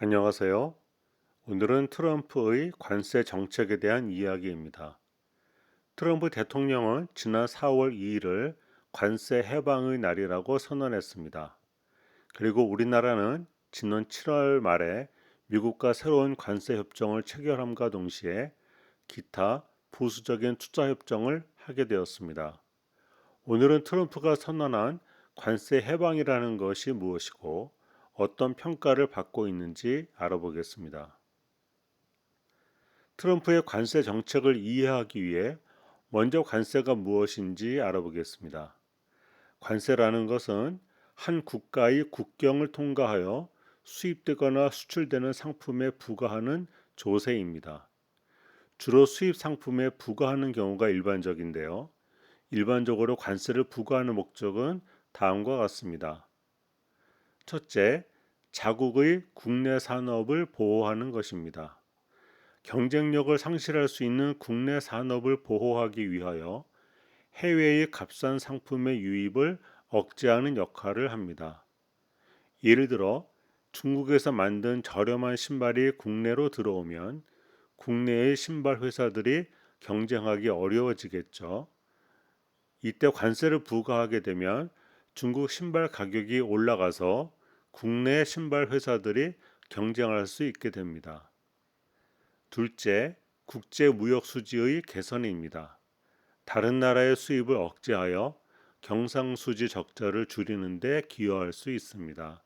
안녕하세요. 오늘은 트럼프의 관세 정책에 대한 이야기입니다. 트럼프 대통령은 지난 4월 2일을 관세 해방의 날이라고 선언했습니다. 그리고 우리나라는 지난 7월 말에 미국과 새로운 관세 협정을 체결함과 동시에 기타 부수적인 투자 협정을 하게 되었습니다. 오늘은 트럼프가 선언한 관세 해방이라는 것이 무엇이고 어떤 평가를 받고 있는지 알아보겠습니다. 트럼프의 관세 정책을 이해하기 위해 먼저 관세가 무엇인지 알아보겠습니다. 관세라는 것은 한 국가의 국경을 통과하여 수입되거나 수출되는 상품에 부과하는 조세입니다. 주로 수입 상품에 부과하는 경우가 일반적인데요. 일반적으로 관세를 부과하는 목적은 다음과 같습니다. 첫째, 자국의 국내 산업을 보호하는 것입니다. 경쟁력을 상실할 수 있는 국내 산업을 보호하기 위하여 해외의 값싼 상품의 유입을 억제하는 역할을 합니다. 예를 들어 중국에서 만든 저렴한 신발이 국내로 들어오면 국내의 신발 회사들이 경쟁하기 어려워지겠죠. 이때 관세를 부과하게 되면 중국 신발 가격이 올라가서 국내 신발 회사들이 경쟁할 수 있게 됩니다. 둘째, 국제 무역 수지의 개선입니다. 다른 나라의 수입을 억제하여 경상수지 적자를 줄이는 데 기여할 수 있습니다.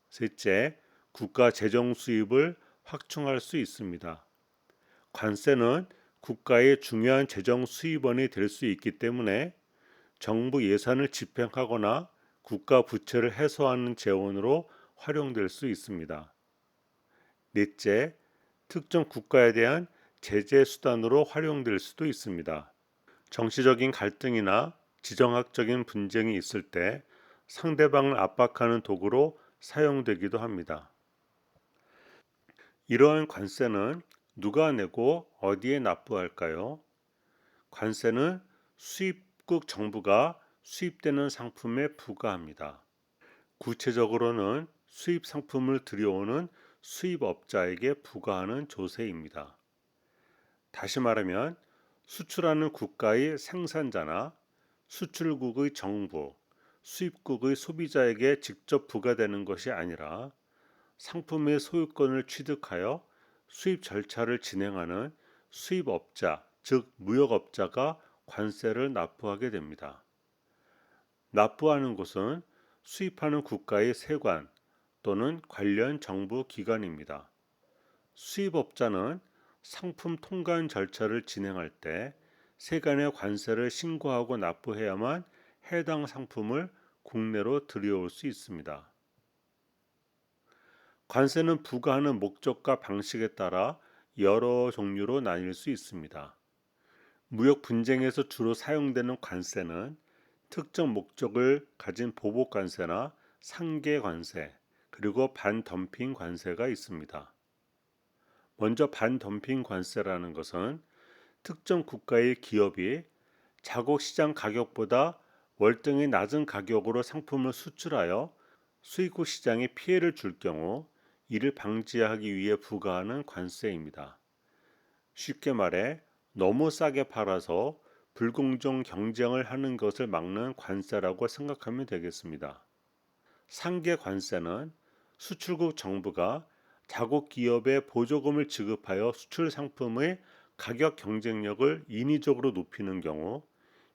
셋째, 국가 재정 수입을 확충할 수 있습니다. 관세는 국가의 중요한 재정 수입원이 될 수 있기 때문에 정부 예산을 집행하거나 국가 부채를 해소하는 재원으로 활용될 수 있습니다. 넷째, 특정 국가에 대한 제재 수단으로 활용될 수도 있습니다. 정치적인 갈등이나 지정학적인 분쟁이 있을 때 상대방을 압박하는 도구로 사용되기도 합니다. 이러한 관세는 누가 내고 어디에 납부할까요? 관세는 수입국 정부가 수입되는 상품에 부과합니다. 구체적으로는 수입 상품을 들여오는 수입업자에게 부과하는 조세입니다. 다시 말하면 수출하는 국가의 생산자나 수출국의 정부, 수입국의 소비자에게 직접 부과되는 것이 아니라 상품의 소유권을 취득하여 수입 절차를 진행하는 수입업자, 즉 무역업자가 관세를 납부하게 됩니다. 납부하는 곳은 수입하는 국가의 세관 또는 관련 정부 기관입니다. 수입업자는 상품 통관 절차를 진행할 때 세관에 관세를 신고하고 납부해야만 해당 상품을 국내로 들여올 수 있습니다. 관세는 부과하는 목적과 방식에 따라 여러 종류로 나뉠 수 있습니다. 무역 분쟁에서 주로 사용되는 관세는 특정 목적을 가진 보복 관세나 상계 관세, 그리고 반덤핑 관세가 있습니다. 먼저 반덤핑 관세라는 것은 특정 국가의 기업이 자국 시장 가격보다 월등히 낮은 가격으로 상품을 수출하여 수입국 시장에 피해를 줄 경우 이를 방지하기 위해 부과하는 관세입니다. 쉽게 말해 너무 싸게 팔아서 불공정 경쟁을 하는 것을 막는 관세라고 생각하면 되겠습니다. 상계 관세는 수출국 정부가 자국 기업에 보조금을 지급하여 수출 상품의 가격 경쟁력을 인위적으로 높이는 경우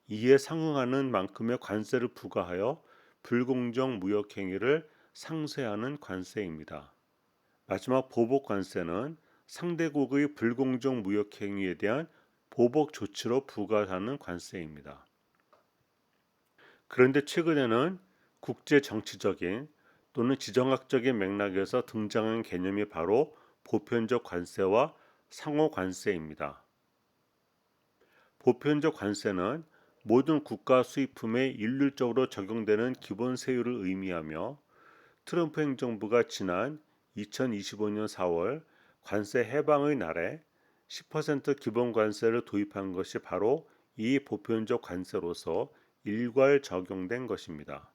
이에 상응하는 만큼의 관세를 부과하여 불공정 무역 행위를 상쇄하는 관세입니다. 마지막 보복 관세는 상대국의 불공정 무역 행위에 대한 보복 조치로 부과하는 관세입니다. 그런데 최근에는 국제 정치적인 또는 지정학적인 맥락에서 등장한 개념이 바로 보편적 관세와 상호 관세입니다. 보편적 관세는 모든 국가 수입품에 일률적으로 적용되는 기본 세율을 의미하며 트럼프 행정부가 지난 2025년 4월 관세 해방의 날에 10% 기본 관세를 도입한 것이 바로 이 보편적 관세로서 일괄 적용된 것입니다.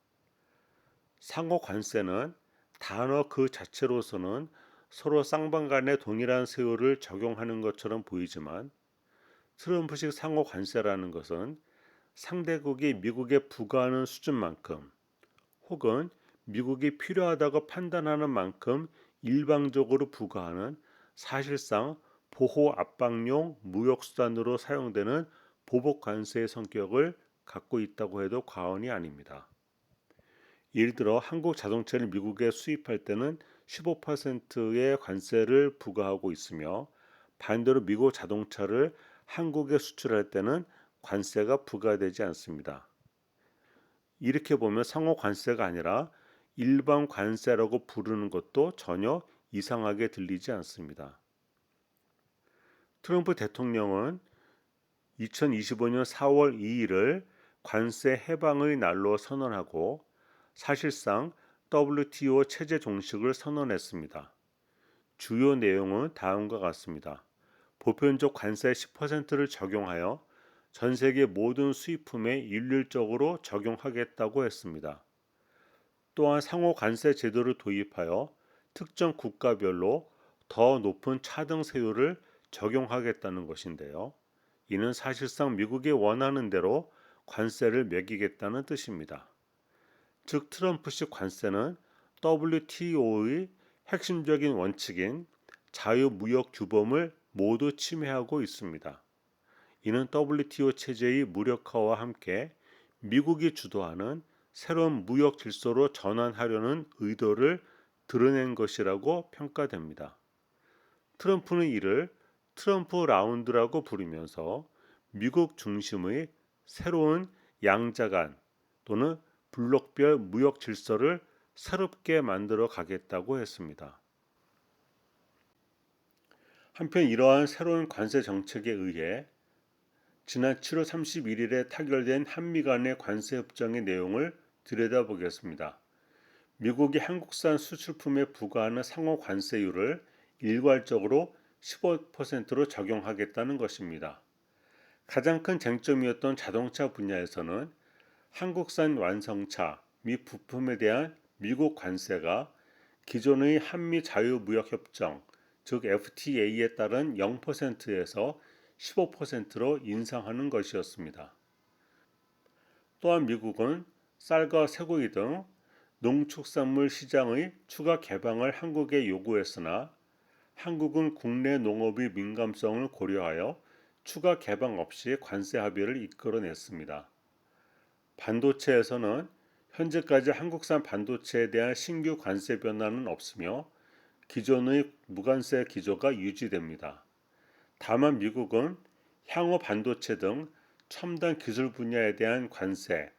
상호 관세는 단어 그 자체로서는 서로 쌍방간에 동일한 세율을 적용하는 것처럼 보이지만 트럼프식 상호 관세라는 것은 상대국이 미국에 부과하는 수준만큼 혹은 미국이 필요하다고 판단하는 만큼 일방적으로 부과하는 사실상 보호 압박용 무역 수단으로 사용되는 보복 관세의 성격을 갖고 있다고 해도 과언이 아닙니다. 예를 들어 한국 자동차를 미국에 수입할 때는 15%의 관세를 부과하고 있으며 반대로 미국 자동차를 한국에 수출할 때는 관세가 부과되지 않습니다. 이렇게 보면 상호 관세가 아니라 일반 관세라고 부르는 것도 전혀 이상하게 들리지 않습니다. 트럼프 대통령은 2025년 4월 2일을 관세 해방의 날로 선언하고 사실상 WTO 체제 종식을 선언했습니다. 주요 내용은 다음과 같습니다. 보편적 관세 10%를 적용하여 전 세계 모든 수입품에 일률적으로 적용하겠다고 했습니다. 또한 상호 관세 제도를 도입하여 특정 국가별로 더 높은 차등 세율을 적용하겠다는 것인데요. 이는 사실상 미국이 원하는 대로 관세를 매기겠다는 뜻입니다. 즉 트럼프식 관세는 WTO의 핵심적인 원칙인 자유무역 규범을 모두 침해하고 있습니다. 이는 WTO 체제의 무력화와 함께 미국이 주도하는 새로운 무역 질서로 전환하려는 의도를 드러낸 것이라고 평가됩니다. 트럼프는 이를 트럼프 라운드라고 부르면서 미국 중심의 새로운 양자간 또는 블록별 무역 질서를 새롭게 만들어 가겠다고 했습니다. 한편 이러한 새로운 관세 정책에 의해 지난 7월 31일에 타결된 한미 간의 관세 협정의 내용을 들여다보겠습니다. 미국이 한국산 수출품에 부과하는 상호 관세율을 일괄적으로 15%로 적용하겠다는 것입니다. 가장 큰 쟁점이었던 자동차 분야에서는 한국산 완성차 및 부품에 대한 미국 관세가 기존의 한미 자유무역협정 즉 FTA에 따른 0%에서 15%로 인상하는 것이었습니다. 또한 미국은 쌀과 쇠고기 등 농축산물 시장의 추가 개방을 한국에 요구했으나 한국은 국내 농업의 민감성을 고려하여 추가 개방 없이 관세 합의를 이끌어냈습니다. 반도체에서는 현재까지 한국산 반도체에 대한 신규 관세 변화는 없으며 기존의 무관세 기조가 유지됩니다. 다만 미국은 향후 반도체 등 첨단 기술 분야에 대한 관세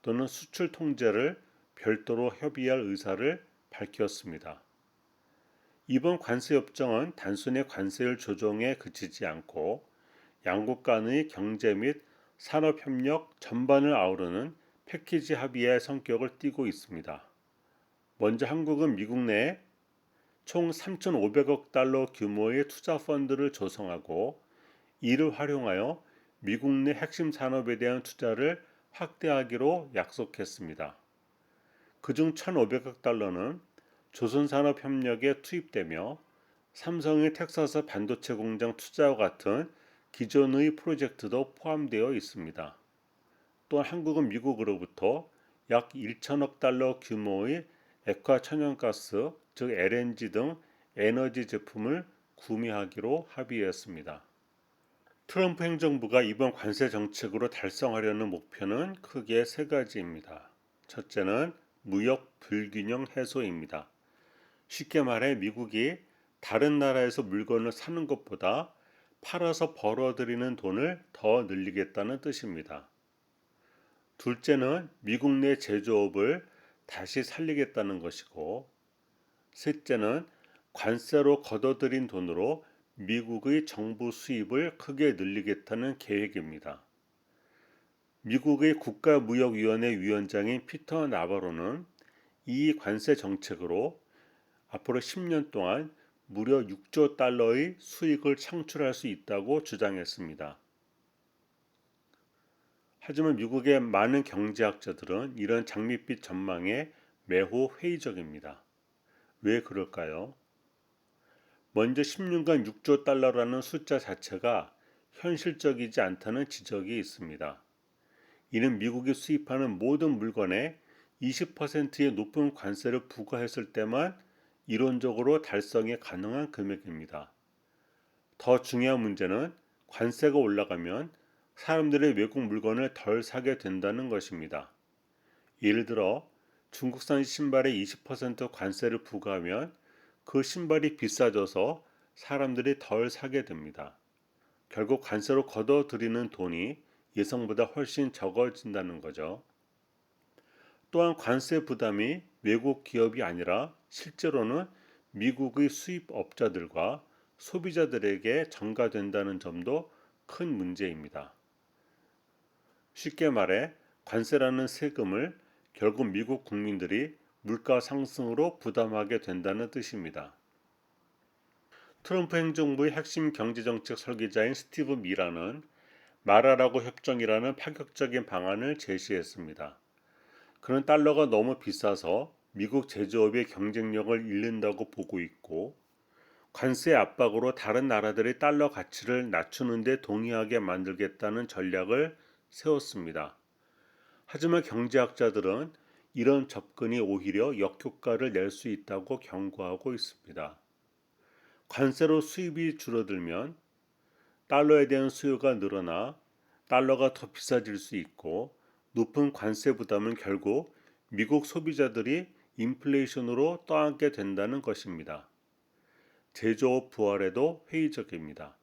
또는 수출 통제를 별도로 협의할 의사를 밝혔습니다. 이번 관세 협정은 단순히 관세율 조정에 그치지 않고 양국 간의 경제 및 산업 협력 전반을 아우르는 패키지 합의의 성격을 띠고 있습니다. 먼저 한국은 미국 내에 총 3,500억 달러 규모의 투자 펀드를 조성하고 이를 활용하여 미국 내 핵심 산업에 대한 투자를 확대하기로 약속했습니다. 그중 1,500억 달러는 조선산업협력에 투입되며 삼성의 텍사스 반도체 공장 투자와 같은 기존의 프로젝트도 포함되어 있습니다. 또한 한국은 미국으로부터 약 1천억 달러 규모의 액화 천연가스, 즉 LNG 등 에너지 제품을 구매하기로 합의했습니다. 트럼프 행정부가 이번 관세 정책으로 달성하려는 목표는 크게 세 가지입니다. 첫째는 무역 불균형 해소입니다. 쉽게 말해 미국이 다른 나라에서 물건을 사는 것보다 팔아서 벌어들이는 돈을 더 늘리겠다는 뜻입니다. 둘째는 미국 내 제조업을 다시 살리겠다는 것이고, 셋째는 관세로 걷어들인 돈으로 미국의 정부 수입을 크게 늘리겠다는 계획입니다. 미국의 국가무역위원회 위원장인 피터 나바로는 이 관세 정책으로 앞으로 10년 동안 무려 6조 달러의 수익을 창출할 수 있다고 주장했습니다. 하지만 미국의 많은 경제학자들은 이런 장밋빛 전망에 매우 회의적입니다. 왜 그럴까요? 먼저 10년간 6조 달러라는 숫자 자체가 현실적이지 않다는 지적이 있습니다. 이는 미국이 수입하는 모든 물건에 20%의 높은 관세를 부과했을 때만 이론적으로 달성이 가능한 금액입니다. 더 중요한 문제는 관세가 올라가면 사람들의 외국 물건을 덜 사게 된다는 것입니다. 예를 들어 중국산 신발에 20% 관세를 부과하면 그 신발이 비싸져서 사람들이 덜 사게 됩니다. 결국 관세로 걷어들이는 돈이 예상보다 훨씬 적어진다는 거죠. 또한 관세 부담이 외국 기업이 아니라 실제로는 미국의 수입업자들과 소비자들에게 전가된다는 점도 큰 문제입니다. 쉽게 말해 관세라는 세금을 결국 미국 국민들이 물가 상승으로 부담하게 된다는 뜻입니다. 트럼프 행정부의 핵심 경제정책 설계자인 스티브 미라는 말하라고 협정이라는 파격적인 방안을 제시했습니다. 그는 달러가 너무 비싸서 미국 제조업의 경쟁력을 잃는다고 보고 있고 관세 압박으로 다른 나라들의 달러 가치를 낮추는 데 동의하게 만들겠다는 전략을 세웠습니다. 하지만 경제학자들은 이런 접근이 오히려 역효과를 낼 수 있다고 경고하고 있습니다. 관세로 수입이 줄어들면 달러에 대한 수요가 늘어나 달러가 더 비싸질 수 있고 높은 관세 부담은 결국 미국 소비자들이 인플레이션으로 떠안게 된다는 것입니다. 제조업 부활에도 회의적입니다.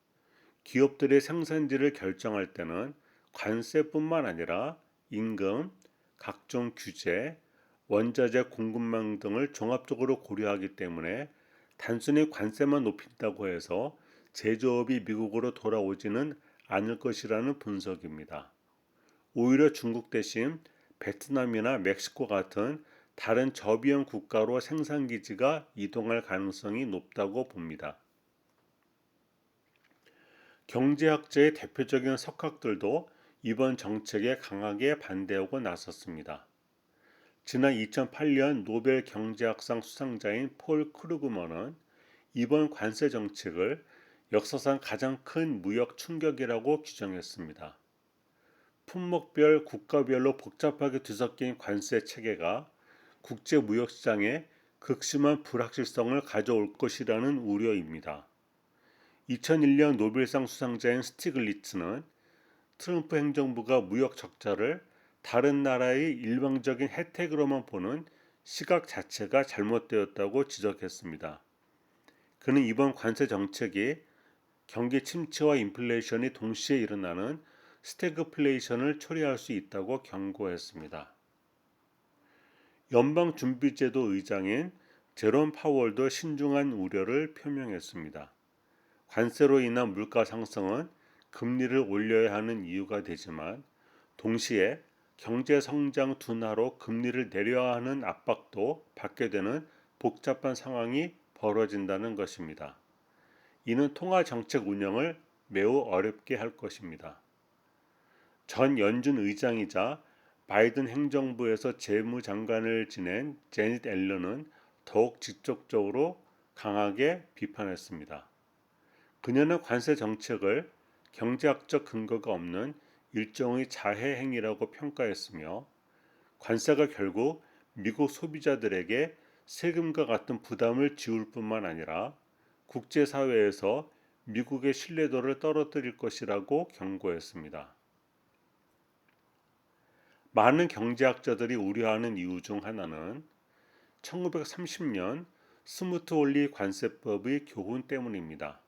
기업들의 생산지를 결정할 때는 관세뿐만 아니라 임금, 각종 규제, 원자재 공급망 등을 종합적으로 고려하기 때문에 단순히 관세만 높인다고 해서 제조업이 미국으로 돌아오지는 않을 것이라는 분석입니다. 오히려 중국 대신 베트남이나 멕시코 같은 다른 저비용 국가로 생산기지가 이동할 가능성이 높다고 봅니다. 경제학자의 대표적인 석학들도 이번 정책에 강하게 반대하고 나섰습니다. 지난 2008년 노벨 경제학상 수상자인 폴 크루그먼은 이번 관세 정책을 역사상 가장 큰 무역 충격이라고 규정했습니다. 품목별, 국가별로 복잡하게 뒤섞인 관세 체계가 국제 무역 시장에 극심한 불확실성을 가져올 것이라는 우려입니다. 2001년 노벨상 수상자인 스티글리츠는 트럼프 행정부가 무역 적자를 다른 나라의 일방적인 혜택으로만 보는 시각 자체가 잘못되었다고 지적했습니다. 그는 이번 관세 정책이 경기 침체와 인플레이션이 동시에 일어나는 스태그플레이션을 초래할 수 있다고 경고했습니다. 연방준비제도 의장인 제롬 파월도 신중한 우려를 표명했습니다. 관세로 인한 물가 상승은 금리를 올려야 하는 이유가 되지만 동시에 경제 성장 둔화로 금리를 내려야 하는 압박도 받게 되는 복잡한 상황이 벌어진다는 것입니다. 이는 통화 정책 운영을 매우 어렵게 할 것입니다. 전 연준 의장이자 바이든 행정부에서 재무장관을 지낸 제닛 앨런은 더욱 직접적으로 강하게 비판했습니다. 그녀는 관세 정책을 경제학적 근거가 없는 일종의 자해 행위라고 평가했으며 관세가 결국 미국 소비자들에게 세금과 같은 부담을 지울 뿐만 아니라 국제사회에서 미국의 신뢰도를 떨어뜨릴 것이라고 경고했습니다. 많은 경제학자들이 우려하는 이유 중 하나는 1930년 스무트 원리 관세법의 교훈 때문입니다.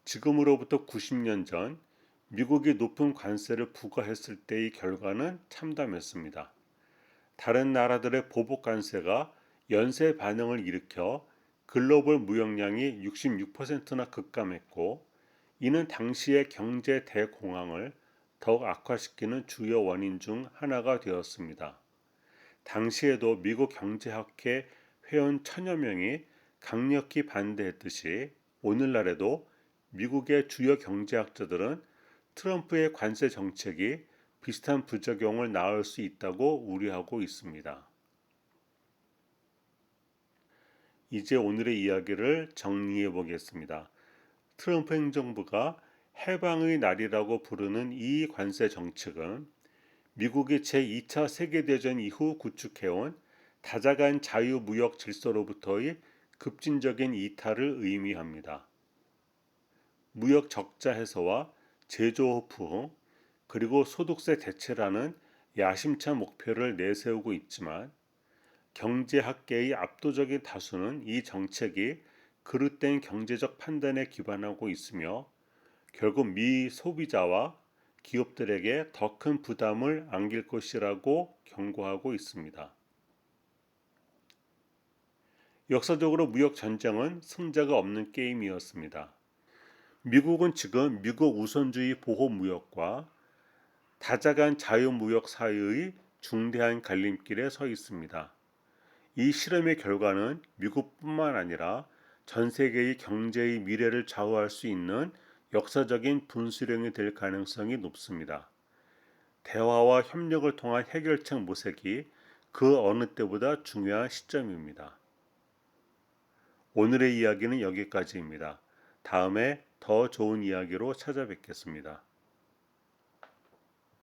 지금으로부터 90년 전 미국이 높은 관세를 부과했을 때의 결과는 참담했습니다. 다른 나라들의 보복 관세가 연쇄 반응을 일으켜 글로벌 무역량이 66%나 급감했고 이는 당시의 경제 대공황을 더욱 악화시키는 주요 원인 중 하나가 되었습니다. 당시에도 미국 경제학회 회원 천여 명이 강력히 반대했듯이 오늘날에도 미국의 주요 경제학자들은 트럼프의 관세 정책이 비슷한 부작용을 낳을 수 있다고 우려하고 있습니다. 이제 오늘의 이야기를 정리해 보겠습니다. 트럼프 행정부가 해방의 날이라고 부르는 이 관세 정책은 미국이 제2차 세계대전 이후 구축해온 다자간 자유무역 질서로부터의 급진적인 이탈을 의미합니다. 무역 적자 해소와 제조 호프, 그리고 소득세 대체라는 야심찬 목표를 내세우고 있지만 경제학계의 압도적인 다수는 이 정책이 그릇된 경제적 판단에 기반하고 있으며 결국 미 소비자와 기업들에게 더 큰 부담을 안길 것이라고 경고하고 있습니다. 역사적으로 무역 전쟁은 승자가 없는 게임이었습니다. 미국은 지금 미국 우선주의 보호 무역과 다자간 자유무역 사이의 중대한 갈림길에 서 있습니다. 이 실험의 결과는 미국뿐만 아니라 전 세계의 경제의 미래를 좌우할 수 있는 역사적인 분수령이 될 가능성이 높습니다. 대화와 협력을 통한 해결책 모색이 그 어느 때보다 중요한 시점입니다. 오늘의 이야기는 여기까지입니다. 다음에 더 좋은 이야기로 찾아뵙겠습니다.